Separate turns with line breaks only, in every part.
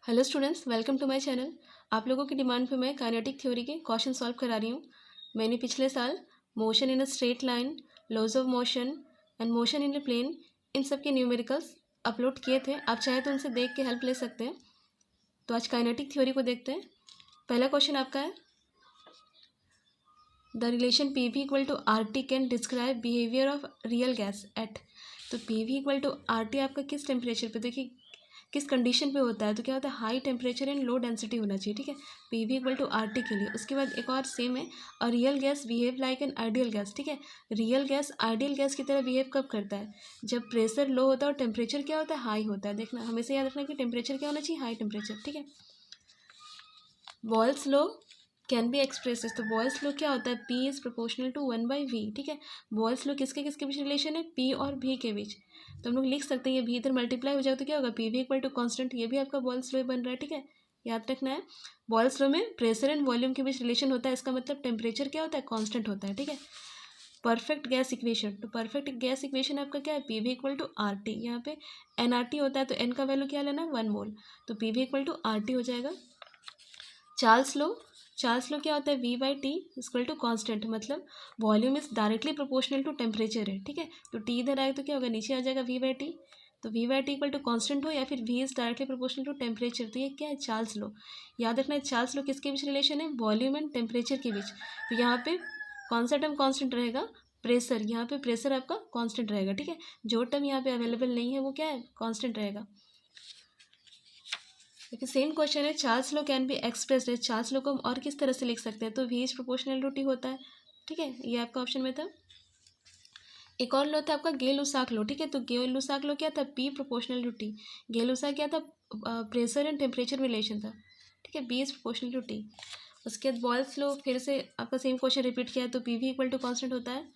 Hello students, welcome to my channel. आप लोगों की डिमांड पे मैं काइनेटिक थ्योरी के क्वेश्चन सॉल्व करा रही हूँ। मैंने पिछले साल motion in a straight line, laws of motion and motion in a plane, इन सब के न्यूमेरिकल्स अपलोड किए थे। आप चाहे तो उनसे देख के हेल्प ले सकते हैं। तो आज काइनेटिक थ्योरी को देखते हैं। पहला क्वेश्चन आपका है, the relation P V equal to R T can describe behaviour of real gas at. तो P V equal to R T आपका किस टेम्परेचर पे, देखिए किस कंडीशन पे होता है, तो क्या होता है, high temperature and low density होना चाहिए। ठीक है, P V equal to R T के लिए। उसके बाद एक और सेम है, और real gas behave like an ideal gas. ठीक है, रियल गैस आइडियल गैस की तरह बिहेव कब करता है, जब प्रेशर लो होता है और टेम्परेचर क्या होता है, हाई होता है। देखना, हमेशा याद रखना कि टेम्परेचर क्या होना चाहिए, हाई टेम्परेचर। ठीक है, Boyle's law can be express. तो बॉयल्स लो क्या होता है, P is proportional to 1/v। ठीक है, बॉयल्स लो किसके किसके बीच रिलेशन है, पी और भी के बीच। तो हम लोग लिख सकते हैं, ये भी इधर मल्टीप्लाई हो जाए तो क्या होगा, P V equal to constant. ये भी आपका बॉयल्स लो बन रहा है। ठीक है, याद रखना है, बॉयल्स लो में प्रेशर एंड वॉल्यूम के बीच रिलेशन होता है, इसका मतलब टेम्परेचर क्या होता है, कॉन्स्टेंट होता है। ठीक है, परफेक्ट गैस इक्वेशन। तो परफेक्ट गैस इक्वेशन आपका क्या है, P V equal to R T. यहाँ पे एन आर टी होता है, तो एन का वैल्यू क्या लेना, 1 मोल। तो P V equal to R T हो जाएगा। चार्ल्स लो क्या होता है, V by T equal to constant, मतलब volume is directly proportional to temperature है। ठीक है, तो टी इधर आए तो क्या होगा, नीचे आ जाएगा वी बाई टी। तो V by T equal to constant हो या फिर V is directly proportional to temperature. तो ये क्या है, चार्ल्स लो। याद रखना है, चार्ल्स लो किसके बीच रिलेशन है, वॉल्यूम एंड टेम्परेचर के बीच। तो यहाँ पे कौन सा टर्म कॉन्स्टेंट रहेगा, प्रेशर। यहाँ पे प्रेशर आपका कॉन्स्टेंट रहेगा। ठीक है, जो टर्म यहाँ पे अवेलेबल नहीं है वो क्या है, कॉन्स्टेंट रहेगा। देखिए सेम क्वेश्चन है, Charles low can be expressed है। चार्ल्स लो को हम और किस तरह से लिख सकते हैं, तो V is proportional to T होता है। ठीक है, ये आपका ऑप्शन में था। एक और लो था आपका गे लुसाक लो। ठीक है, तो गे लुसाक लो क्या था, P proportional to T. Gay Lussac क्या था, प्रेशर एंड टेम्परेचर रिलेशन था। ठीक है, V is proportional to T. उसके बाद बॉयल्स लो, फिर से आपका सेम क्वेश्चन रिपीट किया है, तो P V equal to constant होता है।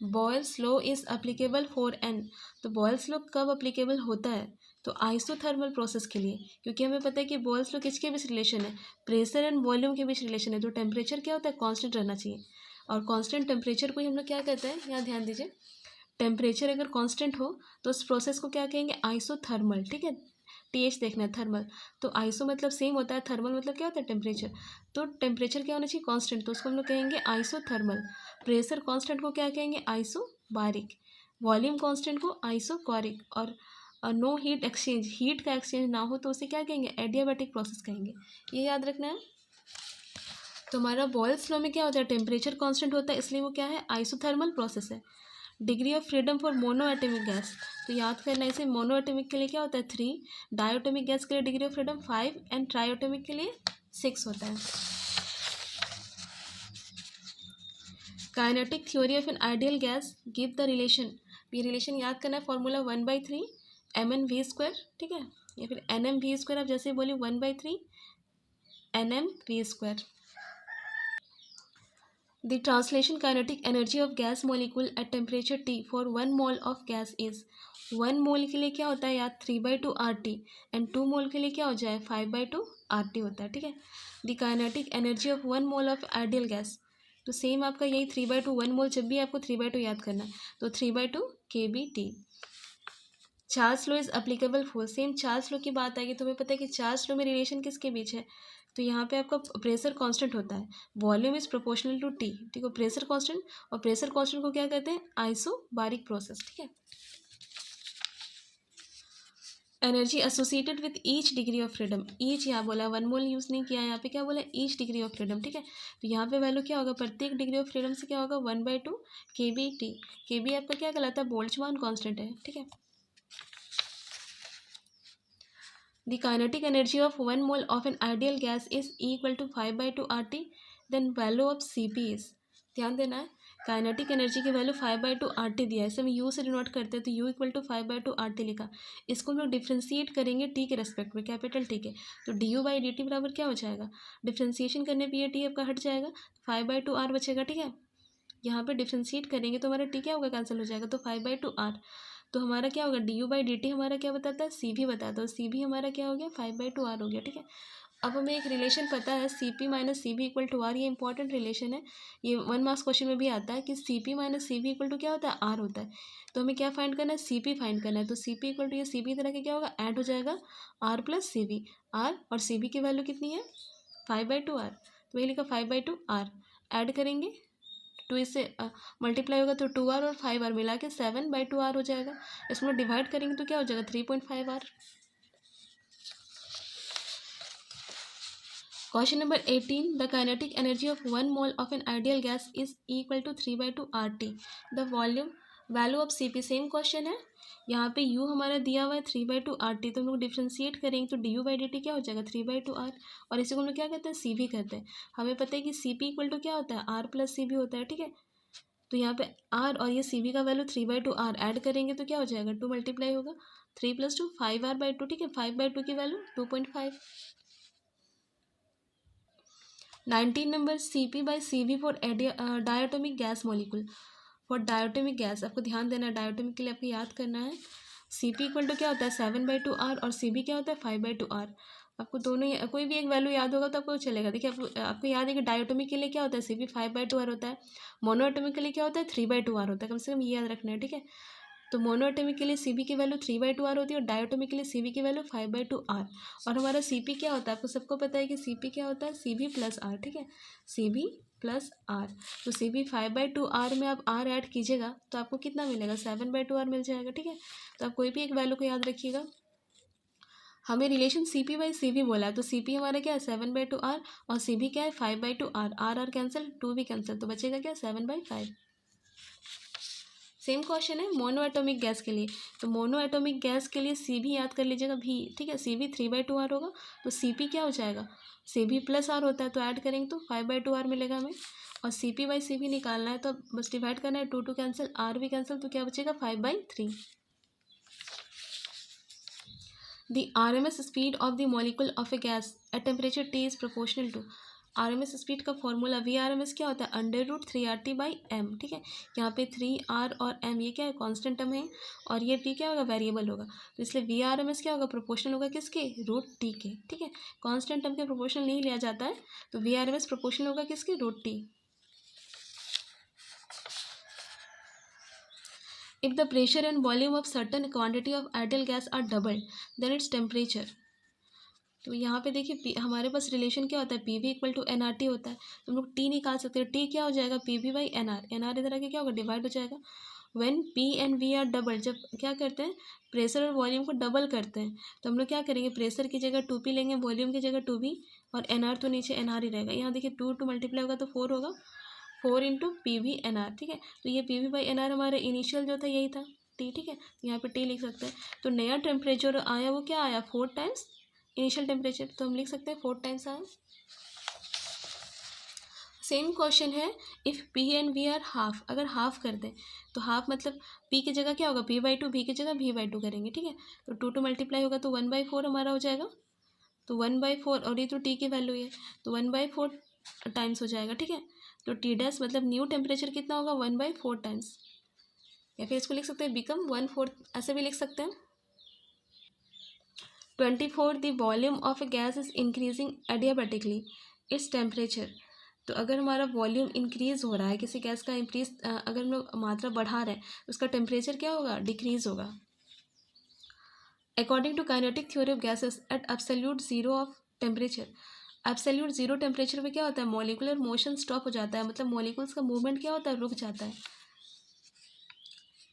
Boyle's law is applicable for N. तो बॉयल्स लॉ कब अप्लीकेबल होता है, तो आइसोथर्मल प्रोसेस के लिए, क्योंकि हमें पता है कि बॉयल्स लॉ किसके बीच रिलेशन है, प्रेशर एंड वॉल्यूम के बीच रिलेशन है। तो टेम्परेचर क्या होता है, कांस्टेंट रहना चाहिए, और कांस्टेंट टेम्परेचर को ही हम लोग क्या कहते हैं, यहाँ ध्यान दीजिए, टेम्परेचर अगर कांस्टेंट हो तो उस प्रोसेस को क्या कहेंगे, आइसोथर्मल। ठीक है, टीएच देखना है, थर्मल। तो आइसो मतलब सेम होता है, थर्मल मतलब क्या होता है, टेम्परेचर। तो टेम्परेचर क्या होना चाहिए, कांस्टेंट, तो उसको हम लोग कहेंगे आइसोथर्मल। प्रेशर कांस्टेंट को क्या कहेंगे, आइसोबारिक। वॉल्यूम कांस्टेंट को आइसोक्वारिक। और नो हीट एक्सचेंज, हीट का एक्सचेंज ना हो तो उसे क्या कहेंगे, एडियाबैटिक प्रोसेस कहेंगे। ये याद रखना है। तो हमारा बॉयल्स लॉ में क्या होता है, टेम्परेचर कांस्टेंट होता है, इसलिए वो क्या है, आइसोथर्मल प्रोसेस है। Degree of freedom for mono atomic gas. तो याद करना इसे, मोनो एटमिक के लिए क्या होता है, 3, डायोटमिक गैस के लिए डिग्री ऑफ फ्रीडम 5 एंड ट्रायोटमिक के लिए 6 होता है। Kinetic theory of an ideal gas give the relation. ये रिलेशन याद करना है, फॉर्मूला 1/3 mn v²। ठीक है, या फिर nm v², आप जैसे बोलिए 1/3 nm v²। The translation kinetic energy of gas molecule at temperature T for 1 mole of gas is। 1 मोल के लिए क्या होता है यार, 3/2 RT, एंड 2 मोल के लिए क्या हो जाए, 5/2 RT होता है। ठीक है, the kinetic energy of 1 mole of ideal gas. तो सेम आपका यही 3/2, 1 मोल, जब भी आपको 3/2 याद करना है तो 3/2 kBT। Charles law is applicable for, same Charles law की बात आएगी तो हमें पता है कि चार्ल्स लॉ में रिलेशन किसके बीच है, तो यहाँ पे आपका प्रेशर कांस्टेंट होता है, volume is proportional to T. ठीक है, प्रेशर कांस्टेंट, और प्रेशर कांस्टेंट को क्या कहते हैं, आइसोबारिक प्रोसेस। ठीक है, energy associated with each degree of freedom. Each यहाँ बोला, 1 मोल यूज़ नहीं किया, यहाँ पे क्या बोला, ईच डिग्री ऑफ फ्रीडम। ठीक है, तो यहाँ पे वैल्यू क्या होगा, प्रत्येक डिग्री ऑफ फ्रीडम से क्या होगा, 1/2 kBT। kB आपका क्या कहलाता है, बोल्ट्जमान कांस्टेंट है। ठीक है, the kinetic energy of 1 mole of an ideal gas is equal to 5/2 RT, then value of Cp is। ध्यान देना है, काइनेटिक एनर्जी की वैल्यू 5/2 RT दिया है, इसे हम यू से डिनोट करते हैं, तो यू इक्वल टू 5/2 RT लिखा। इसको हम लोग डिफ्रेंशिएट करेंगे टी के रेस्पेक्ट में, कैपिटल टी के, तो D you by D T बराबर क्या हो जाएगा, डिफ्रेंशिएशन करने पर ये टी आपका हट जाएगा, 5/2 R बचेगा। ठीक है, यहाँ पे डिफ्रेंशिएट करेंगे तो हमारा टी क्या होगा, कैंसिल हो जाएगा, तो 5/2 R। तो हमारा क्या होगा, D you by D T हमारा क्या बताता है, सी भी बताता है, सी भी हमारा क्या हो गया, 5/2 R हो गया। ठीक है, अब हमें एक रिलेशन पता है C P minus C V equal to R, ये इंपॉर्टेंट रिलेशन है, ये 1 मार्क्स क्वेश्चन में भी आता है कि C P minus C V equal to क्या होता है, आर होता है। तो हमें क्या फाइंड करना है, सी पी फाइंड करना है। तो सी पी इक्वल टू ये सी बी तरह के क्या होगा, ऐड हो जाएगा R plus C V. R और सी बी की वैल्यू कितनी है, 5/2 आर, तो ये लिखा 5/2 आर। ऐड करेंगे टू इससे मल्टीप्लाई होगा तो 2 आर और 5 आर मिला के 7/2 आर हो जाएगा। इसमें डिवाइड करेंगे तो क्या हो जाएगा, 3.5 are. Question number 18. The kinetic energy of 1 mole of an ideal gas is equal to 3/2 RT. The volume value of Cp same question है। यहाँ पे U हमारा दिया हुआ है 3/2 RT, तो हम लोग डिफ्रेंशिएट करेंगे तो du/dt क्या हो जाएगा, 3/2 R। और इसी को हम लोग क्या कहते हैं, Cv कहते हैं। हमें पता है कि Cp इक्वल टू क्या होता है, R प्लस Cv होता है, ठीक है। तो यहाँ पे R और ये Cv का वैल्यू 3/2 R ऐड करेंगे तो क्या हो जाएगा, 2 मल्टीप्लाई होगा, 3 + 2 5R/2, ठीक है। 5/2 की value 2.5। 19 number Cp/Cv for diatomic gas molecule. For diatomic gas आपको ध्यान देना है, डायटोमिक के लिए आपको याद करना है। Cp इक्वल टू क्या होता है, 7/2 R और Cb क्या होता है, 5/2 R। आपको दोनों कोई भी एक वैल्यू याद होगा तो आपको चलेगा। देखिए आपको याद है कि डायटोमिक के लिए क्या होता है, Cp 5/2 R होता है। मोनोएटोमिक के लिए क्या होता है, 3/2 R होता है। कम से कम ये याद रखना है, ठीक है। तो मोनोएटोमिक के लिए Cb की वैल्यू 3/2 R होती है और डायटोमिक के लिए Cb की वैल्यू 5/2 R। और हमारा Cp क्या होता है, आपको सबको पता है कि Cp क्या होता है, Cb प्लस R, ठीक है। Cb प्लस R, तो Cb 5/2 R में आप R ऐड कीजिएगा तो आपको कितना मिलेगा, 7/2 R मिल जाएगा, ठीक है। तो आप कोई भी एक वैल्यू को याद रखिएगा। हमें रिलेशन Cp/Cv बोला है, तो Cp हमारा क्या है, 7/2 R और Cb क्या है, 5/2 R। R कैंसिल, 2 भी कैंसिल, तो बचेगा क्या, 7/5। सेम क्वेश्चन है मोनो एटॉमिक गैस के लिए। तो मोनो एटॉमिक गैस के लिए सी भी याद कर लीजिएगा, भी, ठीक है। सी भी 3/2 आर होगा, तो सी पी क्या हो जाएगा, सी भी प्लस आर होता है, तो ऐड करेंगे तो 5/2 आर मिलेगा हमें। और सी पी बाई सी भी निकालना है तो बस डिवाइड करना है, 2 कैंसिल, आर भी कैंसिल, तो क्या बचेगा, 5/3। The RMS speed of the molecule of a gas at temperature T is proportional to. RMS speed का फॉर्मूला VRMS क्या होता है, √3RT/m, ठीक है। यहाँ पे 3R और m ये क्या है, कांस्टेंट टर्म है, और ये T क्या होगा, वेरिएबल होगा। तो इसलिए VRMS क्या होगा, प्रोपोर्शनल होगा किसके, √T के, ठीक है। कांस्टेंट टर्म के प्रोपोर्शनल नहीं लिया जाता है, तो VRMS प्रोपोर्शनल होगा किसके, √T। If the pressure and volume of certain quantity of ideal gas are doubled, then its temperature। तो यहाँ पे देखिए हमारे पास रिलेशन क्या होता है, P V equal to N R T होता है। तो हम लोग टी निकाल सकते हैं, टी क्या हो जाएगा, P V by N R. N R इधर आके क्या होगा, डिवाइड हो जाएगा। When P and V are double, जब क्या करते हैं, प्रेशर और वॉल्यूम को डबल करते हैं, तो हम लोग क्या करेंगे, प्रेशर की जगह 2p लेंगे, वॉल्यूम की जगह 2v, और एन आर तो नीचे एन आर ही रहेगा। यहाँ देखिए 2 मल्टीप्लाई होगा तो 4 होगा, 4 into P V N R, ठीक है। तो ये P V by N R हमारा इनिशियल जो था यही था, टी, ठीक है। यहाँ पे टी लिख सकते हैं। तो नया टेम्परेचर आया, वो क्या आया, 4 टाइम्स इनिशियल टेम्परेचर, तो हम लिख सकते हैं 4 टाइम्स आया। सेम क्वेश्चन है, if P and V are half, अगर हाफ कर दें तो हाफ मतलब पी की जगह क्या होगा, p/2, v की जगह v/2 करेंगे, ठीक है। तो 2 मल्टीप्लाई होगा तो 1/4 हमारा हो जाएगा, तो 1/4, और ये तो टी की वैल्यू है, तो 1/4 टाइम्स हो जाएगा, ठीक है। तो टी डैश मतलब न्यू टेम्परेचर कितना होगा, 1/4 टाइम्स, या फिर इसको लिख सकते हैं बिकम 1/4, ऐसे भी लिख सकते हैं। 24 the volume of a gas is increasing adiabatically, its temperature. तो अगर हमारा वॉल्यूम इंक्रीज हो रहा है, किसी गैस का अगर हम लोग मात्रा बढ़ा रहे हैं, तो उसका टेम्परेचर क्या होगा, डिक्रीज होगा। According to kinetic theory of gases at absolute zero of temperature. Absolute zero temperature पे क्या होता है, मॉलिकुलर मोशन स्टॉप हो जाता है, मतलब मॉलिक्यूल्स का मूवमेंट क्या होता है, रुक जाता है।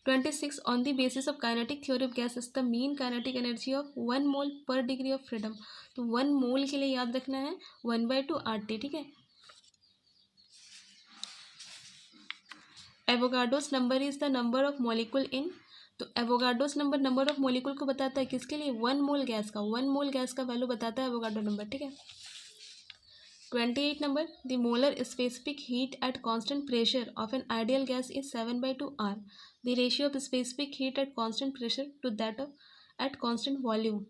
26 on the basis of kinetic theory of gases the mean kinetic energy of 1 मोल पर डिग्री ऑफ फ्रीडम। तो 1 मोल के लिए याद रखना है 1/2 RT, ठीक है। Avogadro's number is the number of molecule इन। तो एवोगाड्रोस नंबर ऑफ मॉलिक्यूल को बताता है किसके लिए, 1 मोल गैस का, 1 मोल गैस का वैल्यू बताता है एवोगाड्रो नंबर, ठीक है। 28 number, the molar specific heat at constant pressure of an ideal gas is 7/2 R। The ratio of specific heat at constant pressure to that of at constant volume.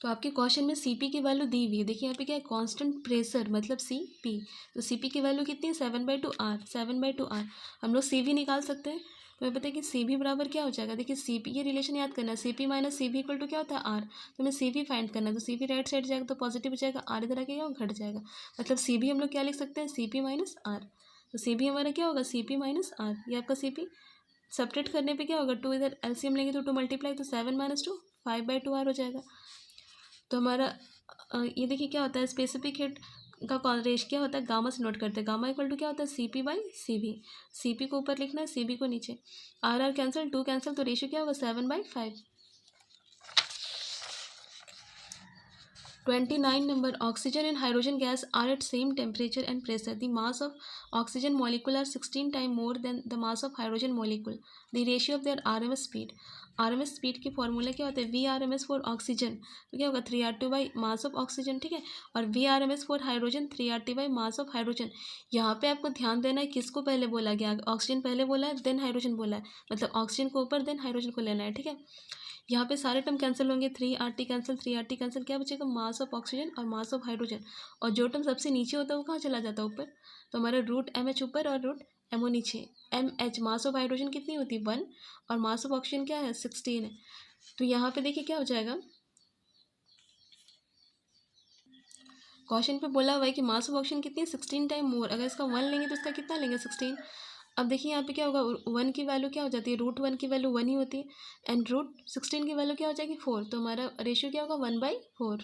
तो आपके question में Cp की value दी हुई है, देखिए यहाँ पे क्या है, कांस्टेंट प्रेशर मतलब Cp, तो Cp की वैल्यू कितनी है, 7/2 R, 7/2 R। हम लोग Cv निकाल सकते हैं, तो हमें पता है कि सी भी बराबर क्या हो जाएगा, देखिए सी पी, ये रिलेशन याद करना है, सी पी माइनस सी भी इक्वल टू क्या होता है आर। तो हमें सी भी फाइंड करना है, तो सी भी राइट साइड जाएगा तो पॉजिटिव हो जाएगा, आर इधर आके क्या घट जाएगा, मतलब सी भी हम लोग क्या लिख सकते हैं, सी पी माइनस आर। तो सी भी हमारा क्या होगा, सी पी माइनस आर, ये आपका सी पी। सब्ट्रैक्ट करने पे क्या होगा, 2 इधर एलसीएम लेंगे तो 2 मल्टीप्लाई, तो 7 माइनस 2 5/2 आर हो जाएगा। तो हमारा ये देखिए क्या होता है, स्पेसिफिक हिट का रेश क्या होता है, गामा से नोट करते हैं, गामा इक्वल टू क्या होता है, सी पी बाई सी भी। सी पी को ऊपर लिखना है, सी बी को नीचे। आर आर कैंसिल, 2 कैंसिल, तो रेशियो क्या होगा 7/5। 29 number, oxygen and hydrogen gas are at same temperature and pressure. The mass of oxygen molecule are 16 times more than the mass of hydrogen molecule. The ratio of their RMS speed. RMS speed की formula क्या होता है, V R M S for oxygen तो क्या होगा 3R2 by mass of oxygen, ठीक है। और V R M S for hydrogen 3R2 by mass of hydrogen. यहाँ पे आपको ध्यान देना है किसको पहले बोला गया, ऑक्सीजन पहले बोला है देन हाइड्रोजन बोला है, मतलब ऑक्सीजन को ऊपर देन हाइड्रोजन को लेना है, ठीक है। यहाँ पे सारे टर्म कैंसिल होंगे, 3R कैंसिल, 3R कैंसिल, क्या बचेगा मास ऑफ ऑक्सीजन और मास ऑफ हाइड्रोजन। और जो टर्म सबसे नीचे होता है वो कहाँ चला जाता है ऊपर, तो हमारा रूट MH ऊपर और रूट MO नीचे। MH मास ऑफ हाइड्रोजन कितनी होती है 1 और मास ऑफ ऑक्सीजन क्या है 16 है। तो यहाँ पे देखिए क्या हो जाएगा, क्वेश्चन पे बोला हुआ है कि मास ऑफ ऑक्सीजन कितनी है 16 टाइम मोर, अगर इसका 1 लेंगे तो इसका कितना लेंगे 16। अब देखिए यहाँ पे क्या होगा, 1 की वैल्यू क्या हो जाती है, रूट 1 की वैल्यू 1 ही होती है एंड रूट 16 की वैल्यू क्या हो जाएगी 4, तो हमारा रेशियो क्या होगा 1/4।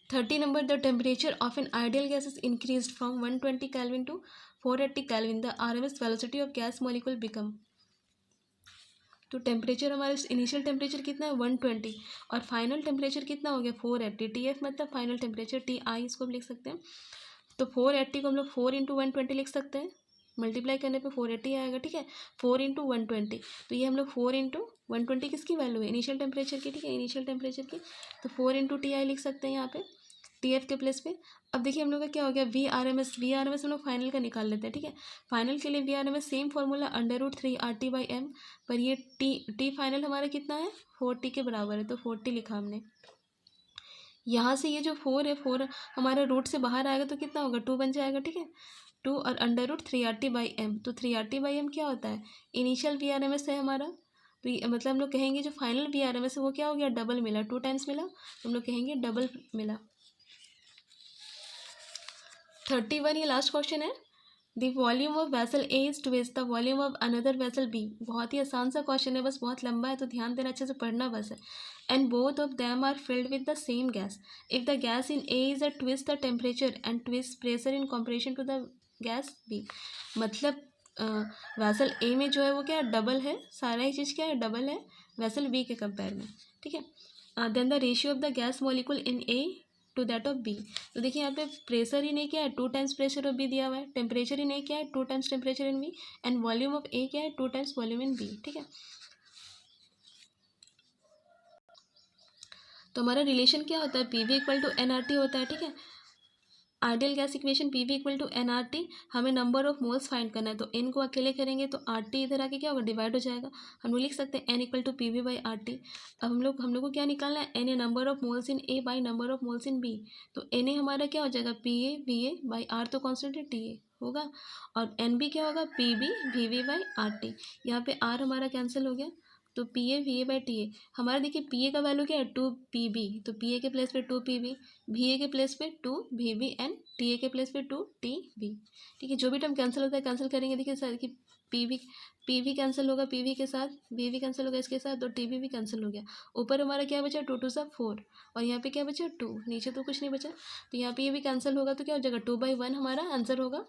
30 number, the temperature of an ideal gas is increased from 120 Kelvin to 480 Kelvin. The RMS velocity of gas molecule become। तो टेम्परेचर हमारा इनिशियल टेम्परेचर कितना है 120 और फाइनल टेम्परेचर कितना हो गया 480। TF मतलब फाइनल टेम्परेचर, TI इसको हम लिख सकते हैं। तो 480 को हम लोग 4 × 120 लिख सकते हैं, मल्टीप्लाई करने पे 480 आएगा, ठीक है। 4 × 120, तो ये हम लोग 4 × 120 किसकी वैल्यू है इनिशियल टेम्परेचर की, ठीक है, इनिशियल टेम्परेचर की। तो 4 × TI लिख सकते हैं यहाँ पे TF के प्लेस पे। अब देखिए हम लोग का क्या हो गया VRMS हम लोग फाइनल का निकाल लेते हैं, ठीक है। फाइनल के लिए VRMS सेम फॉर्मूला √3RT/m, पर ये टी फाइनल हमारा कितना है 40 के बराबर है, तो 40 लिखा हमने। यहाँ से ये जो 4 है 4 हमारा रूट से बाहर आएगा तो कितना होगा 2 बन जाएगा, ठीक है। 2 और √3RT/m, तो 3RT/m क्या होता है इनिशियल VRMS है हमारा, तो ये मतलब हम लोग कहेंगे जो फाइनल VRMS है वो क्या हो गया डबल मिला, 2 टाइम्स मिला, तो हम लोग कहेंगे डबल मिला। 31 ये लास्ट क्वेश्चन है। The volume of vessel A is twice the volume of another vessel B. बहुत ही आसान सा क्वेश्चन है, बस बहुत लंबा है तो ध्यान देना, अच्छे से पढ़ना बस है। And both of them are filled with the same gas. If the gas in A is a twice the temperature and twice pressure in comparison to the gas B. मतलब वेसल ए में जो है वो क्या है double है, सारा ही चीज़ क्या है डबल है वेसल बी के कंपेयर में, ठीक है। Then the ratio of the gas molecule in A to that of B. तो देखिए यहाँ पे प्रेशर इन ए क्या है 2 टाइम्स प्रेशर ऑफ बी दिया हुआ है, टेम्परेचर इन ए क्या है 2 times temperature in B, and volume of A क्या है 2 टाइम्स वॉल्यूम इन बी, ठीक है। तो हमारा रिलेशन क्या होता है PV इक्वल टू NRT होता है, ठीक है। Ideal gas equation PV equal to NRT, हमें नंबर ऑफ मोल्स फाइंड करना है, तो N को अकेले करेंगे तो RT इधर आके क्या होगा डिवाइड हो जाएगा, हम लोग लिख सकते हैं N इक्वल टू PV/RT। अब हम लोग को क्या निकालना है N A number of moles in A by number of moles in B। तो Na हमारा क्या हो जाएगा PA/VA/R, तो कॉन्स्टेंट है TA होगा, और NB क्या होगा PB/VB/RT। यहाँ पे R हमारा कैंसिल हो गया, तो PA/VA/TA हमारा देखिए PA का वैल्यू क्या है 2PB, तो PA के प्लेस पे 2PB, VA के प्लेस पे 2VB एंड TA के प्लेस पे 2TB, ठीक है। जो भी टर्म कैंसिल होता है कैंसिल करेंगे, देखिए सर कि PV कैंसिल होगा PV के साथ, VV कैंसिल होगा इसके साथ, तो TB भी कैंसिल हो गया। ऊपर हमारा क्या बचा 2 2 4 और यहाँ पे क्या बचा 2, नीचे तो कुछ नहीं बचा, तो यहाँ पे ये भी कैंसिल होगा तो क्या हो जाएगा 2/1 हमारा आंसर होगा